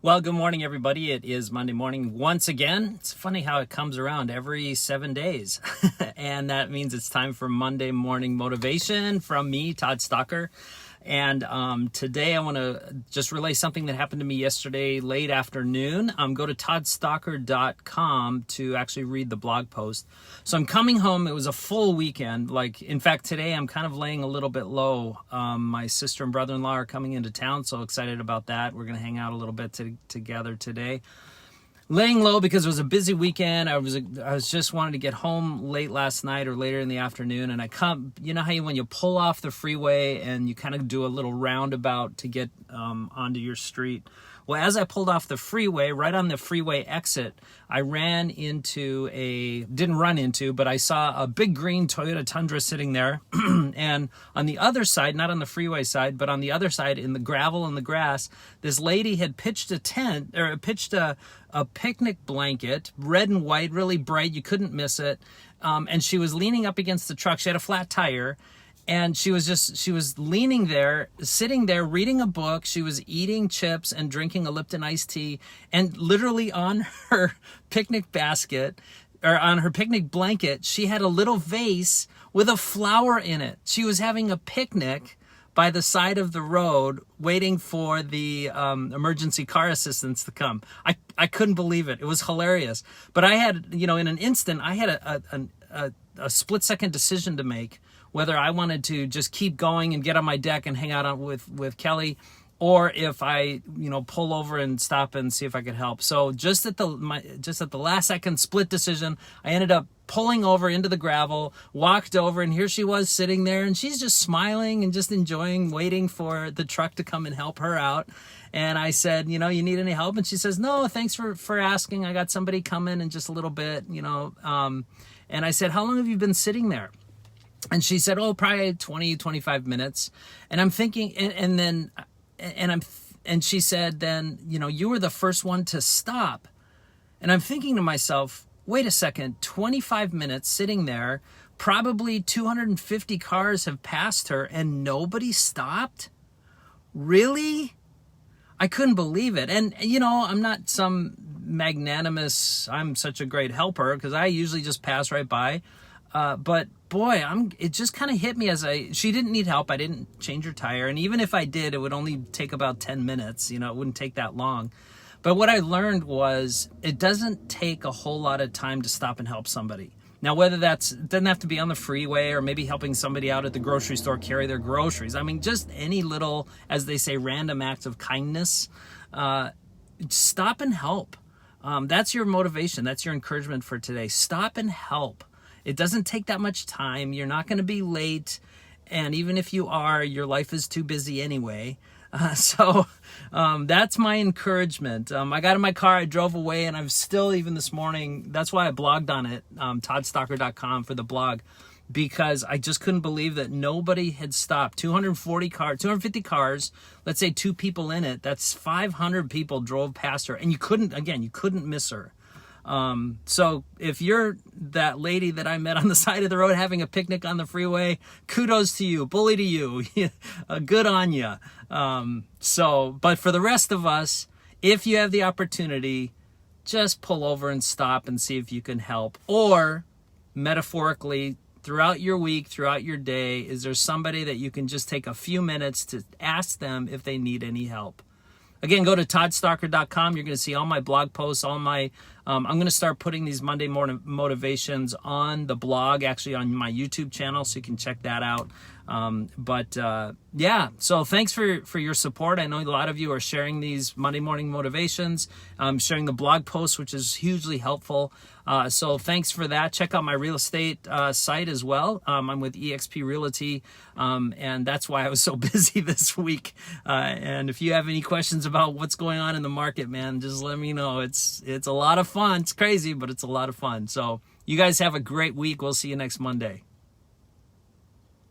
Well, good morning, everybody. It is Monday morning once again. It's funny how it comes around every 7 days. And that means it's time for Monday morning motivation from me, Todd Stalker. And today I want to just relay something that happened to me yesterday late afternoon. Go to toddstalker.com to actually read the blog post. So I'm coming home. It was a full weekend. In fact, today I'm kind of laying a little bit low. My sister and brother-in-law are coming into town, so excited about that. We're going to hang out a little bit together today. Laying low because it was a busy weekend. I was just wanting to get home late last night or later in the afternoon, and you know how when you pull off the freeway and you kind of do a little roundabout to get onto your street. Well, as I pulled off the freeway, right on the freeway exit, I didn't run into, but I saw a big green Toyota Tundra sitting there. And on the other side, not on the freeway side, but on the other side in the gravel and the grass, this lady had pitched a picnic blanket, red and white, really bright. You couldn't miss it. And she was leaning up against the truck. She had a flat tire. And she was leaning there, sitting there, reading a book. She was eating chips and drinking a Lipton iced tea. And literally on her picnic basket, or on her picnic blanket, she had a little vase with a flower in it. She was having a picnic by the side of the road, waiting for the emergency car assistance to come. I couldn't believe it. It was hilarious. But I had, in an instant, I had a split-second decision to make, whether I wanted to just keep going and get on my deck and hang out with Kelly, or if I, pull over and stop and see if I could help. So just at the last second split decision, I ended up pulling over into the gravel, walked over, and here she was sitting there, and she's just smiling and just enjoying, waiting for the truck to come and help her out. And I said, you need any help? And she says, no, thanks for asking. I got somebody coming in just a little bit, And I said, how long have you been sitting there? And she said, oh, probably 20, 25 minutes. And I'm thinking, and she said, then, you were the first one to stop. And I'm thinking to myself, wait a second, 25 minutes sitting there, probably 250 cars have passed her and nobody stopped? Really? I couldn't believe it. And, I'm not some magnanimous, I'm such a great helper, because I usually just pass right by. But boy, it just kind of hit me she didn't need help. I didn't change her tire. And even if I did, it would only take about 10 minutes. It wouldn't take that long. But what I learned was it doesn't take a whole lot of time to stop and help somebody. Now, whether it doesn't have to be on the freeway or maybe helping somebody out at the grocery store carry their groceries. I mean, just any little, as they say, random act of kindness, stop and help. That's your motivation. That's your encouragement for today. Stop and help. It doesn't take that much time. You're not going to be late. And even if you are, your life is too busy anyway. So that's my encouragement. I got in my car, I drove away, and I'm still, even this morning, that's why I blogged on it, toddstalker.com for the blog, because I just couldn't believe that nobody had stopped. 250 cars, let's say 2 people in it, that's 500 people drove past her, and you couldn't miss her. So if you're that lady that I met on the side of the road having a picnic on the freeway, kudos to you, bully to you, good on you. But for the rest of us, if you have the opportunity, just pull over and stop and see if you can help. Or metaphorically, throughout your week, throughout your day, is there somebody that you can just take a few minutes to ask them if they need any help? Again, go to toddstalker.com. You're going to see all my blog posts, I'm going to start putting these Monday morning motivations on the blog, actually on my YouTube channel, so you can check that out. So thanks for your support. I know a lot of you are sharing these Monday morning motivations, sharing the blog posts, which is hugely helpful. So thanks for that. Check out my real estate site as well. I'm with eXp Realty, and that's why I was so busy this week. And if you have any questions about what's going on in the market, man, just let me know. It's a lot of fun. It's crazy, but it's a lot of fun. So you guys have a great week. We'll see you next Monday.